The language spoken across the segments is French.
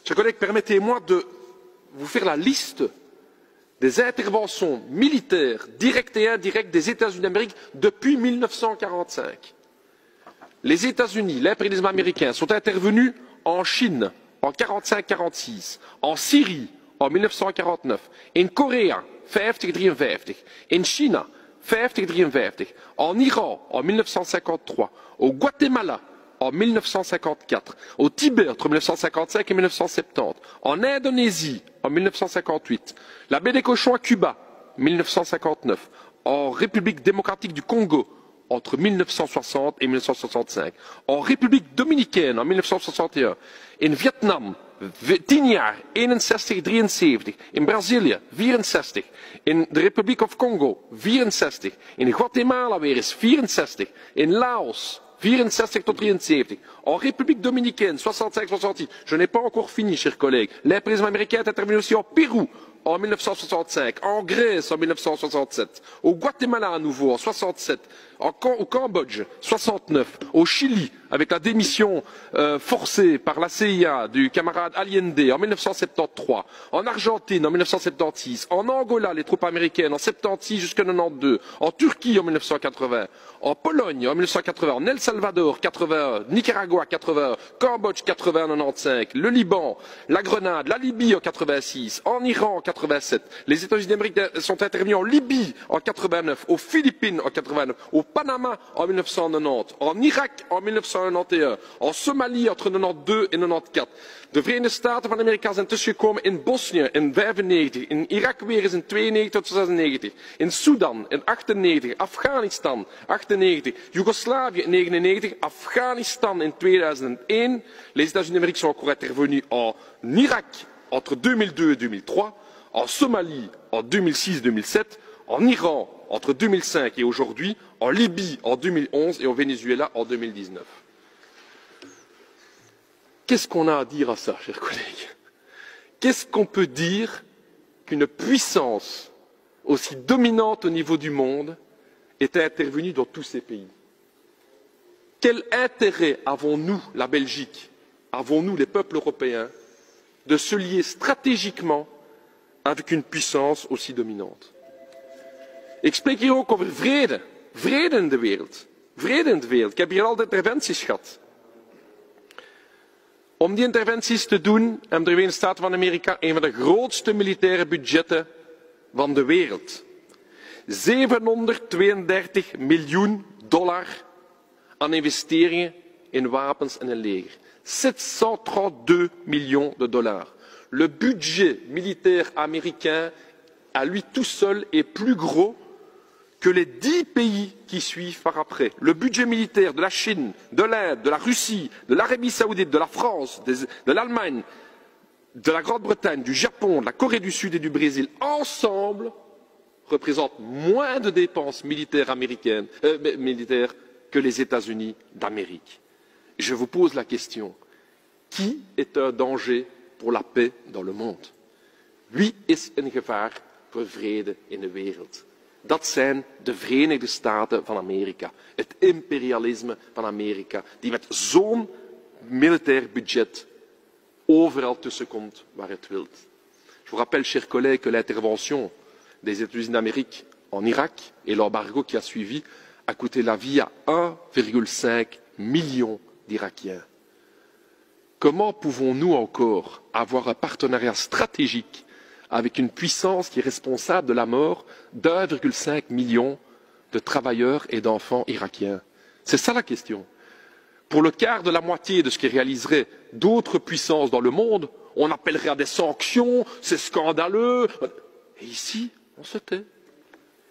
Chers collègues, permettez-moi de vous faire la liste des interventions militaires directes et indirectes des États-Unis d'Amérique depuis 1945. Les États-Unis, l'impérialisme américain, sont intervenus en Chine en 45-46, en Syrie en 1949, in Korea 50-53, in China 50-53, en Iran en 1953, au Guatemala en 1954, au Tibet entre 1955 et 1970, en Indonésie en 1958, la baie des Cochons à Cuba 1959, en République démocratique du Congo entre 1960 et 1965, en République dominicaine en 1961, in Vietnam 10 jaar 61-73, in Brazilië 64, in de Republiek of Congo 64, in Guatemala weer eens 64, in Laos 64 tot 73, en République dominicaine 65-66. Je n'ai pas encore fini, chers collègues. L'impérialisme américain est intervenu aussi en Pérou en 1965, en Grèce en 1967, au Guatemala à nouveau en 67, au Cambodge 69, au Chili avec la démission forcée par la CIA du camarade Allende en 1973, en Argentine en 1976, en Angola les troupes américaines en 76 jusqu'en 92, en Turquie en 1980, en Pologne en 1980, en El Salvador 81, Nicaragua 81, Cambodge 80 95, le Liban, la Grenade, la Libye en 86, en Iran en 87, les États-Unis d'Amérique sont intervenus en Libye en 89, aux Philippines en 89, au Panama en 1990, en Irak en 1991, en Somalie entre 92 en 94. De Verenigde Staten van Amerika zijn tussengekomen in Bosnië in 95, in Irak weer eens in 92 tot 96, in Sudan in 98, Afghanistan 98, Joegoslavië in 99, Afghanistan in 2001. Les États-Unis d'Amérique sont encore intervenus en Irak entre 2002 et 2003, en Somalie en 2006-2007, en Iran entre 2005 et aujourd'hui, en Libye en 2011 et au Venezuela en 2019. Qu'est-ce qu'on a à dire à ça, chers collègues? Qu'est-ce qu'on peut dire qu'une puissance aussi dominante au niveau du monde est intervenue dans tous ces pays? Quel intérêt avons-nous, la Belgique, avons-nous, les peuples européens, de se lier stratégiquement avec une puissance aussi dominante? Ik spreek hier ook over vrede. Vrede in de wereld. Vrede in de wereld. Ik heb hier al de interventies gehad. Om die interventies te doen hebben de Verenigde Staten van Amerika een van de grootste militaire budgetten van de wereld. 732 miljoen dollar aan investeringen in wapens en een leger. 732 millions de dollars. Le budget militaire américain, à lui tout seul, est plus gros que les 10 pays qui suivent par après. Le budget militaire de la Chine, de l'Inde, de la Russie, de l'Arabie saoudite, de la France, de l'Allemagne, de la Grande-Bretagne, du Japon, de la Corée du Sud et du Brésil, ensemble, représentent moins de dépenses militaires américaines, militaires que les États-Unis d'Amérique. Je vous pose la question, qui est un danger pour la paix dans le monde? Wie is een gevaar voor vrede in de wereld? Dat zijn de Verenigde Staten van Amerika, het imperialisme van Amerika, die met zo'n militair budget overal tussenkomt waar het wilt. Je vous rappelle, chers collègues, que l'intervention des États-Unis d'Amérique en Irak et l'embargo qui a suivi a coûté la vie à 1,5 million d'Irakiens. Comment pouvons-nous encore avoir un partenariat stratégique avec une puissance qui est responsable de la mort d'1,5 million de travailleurs et d'enfants irakiens? C'est ça la question. Pour le quart de la moitié de ce qui réaliserait d'autres puissances dans le monde, on appellerait à des sanctions, c'est scandaleux. Et ici, on se tait.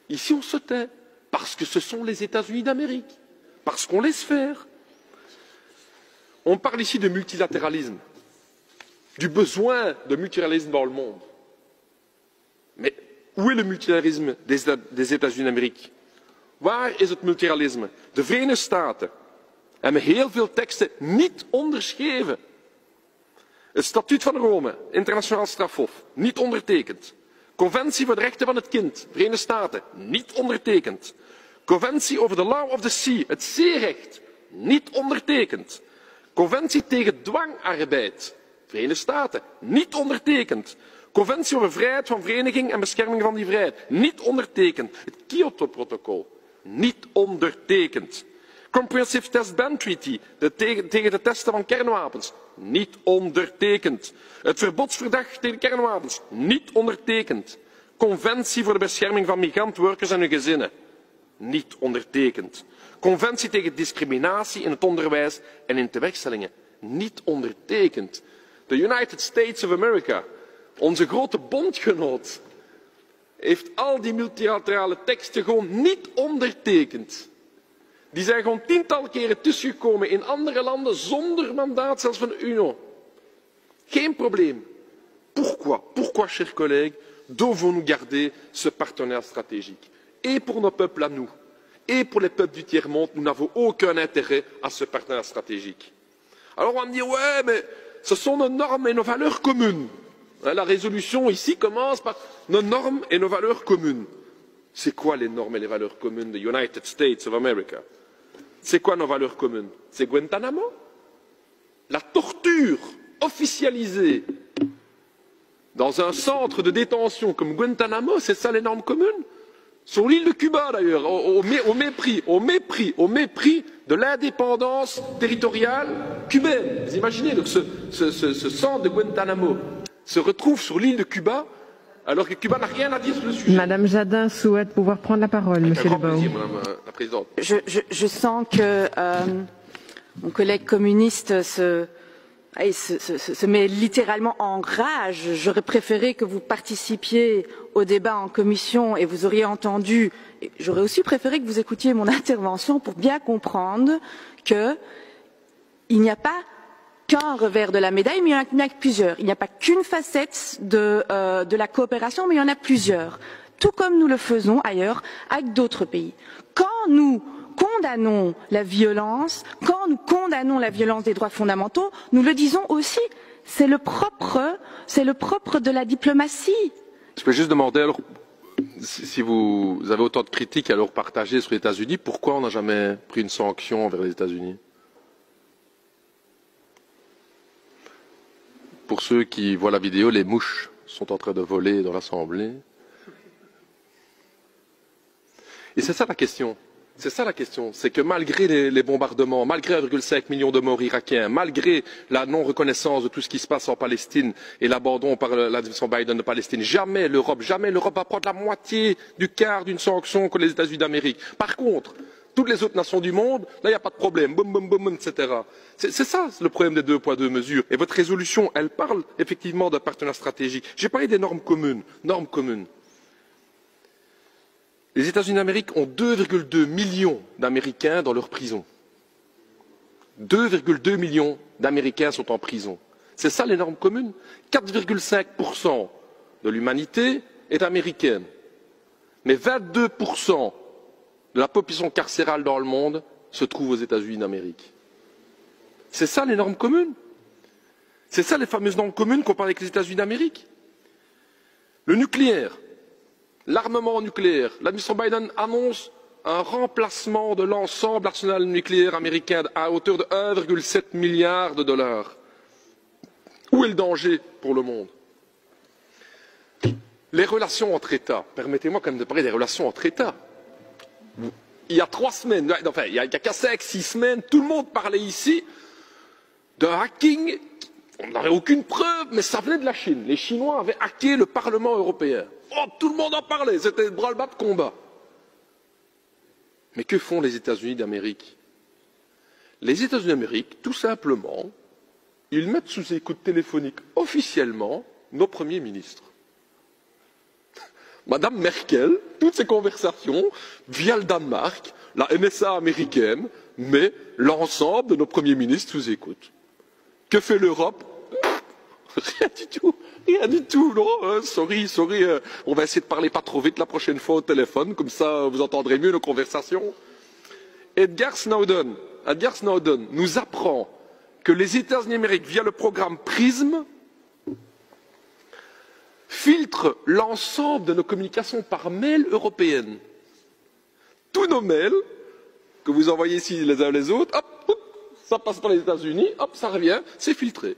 Ici, on se tait. Parce que ce sont les États-Unis d'Amérique. Parce qu'on laisse faire. On parle ici de multilatéralisme, du besoin de multilatéralisme dans le monde. Mais où est le multilatéralisme des États-Unis d'Amérique? Waar is het multilatéralisme? De Verenigde Staten hebben heel veel teksten niet onderschreven. Het Statuut van Rome, internationaal strafhof, niet ondertekend. Conventie voor de rechten van het kind, Verenigde Staten, niet ondertekend. Conventie over de Law of the Sea, het zeerecht, niet ondertekend. Conventie tegen dwangarbeid, Verenigde Staten, niet ondertekend. Conventie over vrijheid van vereniging en bescherming van die vrijheid, niet ondertekend. Het Kyoto-protocol, niet ondertekend. Comprehensive Test Ban Treaty, tegen het testen van kernwapens, niet ondertekend. Het verbodsverdrag tegen kernwapens, niet ondertekend. Conventie voor de bescherming van migrantwerkers en hun gezinnen, niet ondertekend. Conventie tegen discriminatie in het onderwijs en in tewerkstellingen, niet ondertekend. De United States of America, onze grote bondgenoot, heeft al die multilaterale teksten gewoon niet ondertekend. Die zijn gewoon tientallen keren tussengekomen in andere landen zonder mandaat, zelfs van de UNO. Geen probleem. Pourquoi, chers collègues, devons-nous garder ce partenaire stratégique? Et pour nos peuples à nous, et pour les peuples du tiers-monde, nous n'avons aucun intérêt à ce partenaire stratégique. Alors on va me dire, ouais, mais ce sont nos normes et nos valeurs communes. La résolution ici commence par nos normes et nos valeurs communes. C'est quoi les normes et les valeurs communes des United States of America? C'est quoi nos valeurs communes? C'est Guantanamo? La torture officialisée dans un centre de détention comme Guantanamo, c'est ça les normes communes? Sur l'île de Cuba d'ailleurs, au mépris de l'indépendance territoriale cubaine. Vous imaginez donc ce centre de Guantanamo se retrouve sur l'île de Cuba, alors que Cuba n'a rien à dire sur le sujet. Madame Jadin souhaite pouvoir prendre la parole, Monsieur Lebaud. Madame la Présidente. Je sens que mon collègue communiste se met littéralement en rage. J'aurais préféré que vous participiez au débat en commission et vous auriez entendu. J'aurais aussi préféré que vous écoutiez mon intervention pour bien comprendre qu'il n'y a pas qu'un revers de la médaille, mais il y en a plusieurs. Il n'y a pas qu'une facette de la coopération, mais il y en a plusieurs. Tout comme nous le faisons ailleurs avec d'autres pays. Quand nous condamnons la violence, quand nous condamnons la violence des droits fondamentaux, nous le disons aussi. C'est le propre de la diplomatie. Je peux juste demander, alors, si vous avez autant de critiques à leur partager sur les États-Unis, pourquoi on n'a jamais pris une sanction envers les États-Unis? Pour ceux qui voient la vidéo, les mouches sont en train de voler dans l'Assemblée. Et c'est ça la question. C'est ça la question. C'est que malgré les bombardements, malgré 1,5 million de morts irakiens, malgré la non-reconnaissance de tout ce qui se passe en Palestine et l'abandon par l'administration Biden de Palestine, jamais l'Europe va prendre la moitié du quart d'une sanction que les États-Unis d'Amérique. Par contre, toutes les autres nations du monde, là, il n'y a pas de problème, boum, boum, boum, etc. C'est ça le problème des 2 poids 2 mesures. Et votre résolution, elle parle effectivement d'un partenariat stratégique. J'ai parlé des normes communes. Normes communes. Les États-Unis d'Amérique ont 2,2 millions d'Américains dans leurs prisons. 2,2 millions d'Américains sont en prison. C'est ça les normes communes. 4,5% de l'humanité est américaine. Mais 22% de la population carcérale dans le monde se trouve aux États-Unis d'Amérique. C'est ça les normes communes. C'est ça les fameuses normes communes qu'on parle avec les États-Unis d'Amérique. Le nucléaire, l'armement nucléaire. L'administration Biden annonce un remplacement de l'ensemble de l'arsenal nucléaire américain à hauteur de 1,7 milliard de dollars. Où est le danger pour le monde? Les relations entre États. Permettez-moi quand même de parler des relations entre États. Il y a 3 semaines, enfin il y a qu'à 5-6 semaines, tout le monde parlait ici d'un hacking. On n'avait aucune preuve, mais ça venait de la Chine. Les Chinois avaient hacké le Parlement européen. Oh, tout le monde en parlait, c'était le bras-le-bas de combat. Mais que font les États-Unis d'Amérique? Les États-Unis d'Amérique, tout simplement, ils mettent sous écoute téléphonique officiellement nos premiers ministres. Madame Merkel, toutes ces conversations, via le Danemark, la NSA américaine, met l'ensemble de nos premiers ministres sous écoute. Que fait l'Europe? Rien du tout, rien du tout, non, sorry, on va essayer de parler pas trop vite la prochaine fois au téléphone, comme ça vous entendrez mieux nos conversations. Edward Snowden nous apprend que les États-Unis d'Amérique, via le programme PRISM, filtrent l'ensemble de nos communications par mail européennes. Tous nos mails, que vous envoyez ici les uns les autres, hop, ça passe par les États-Unis, hop, ça revient, c'est filtré.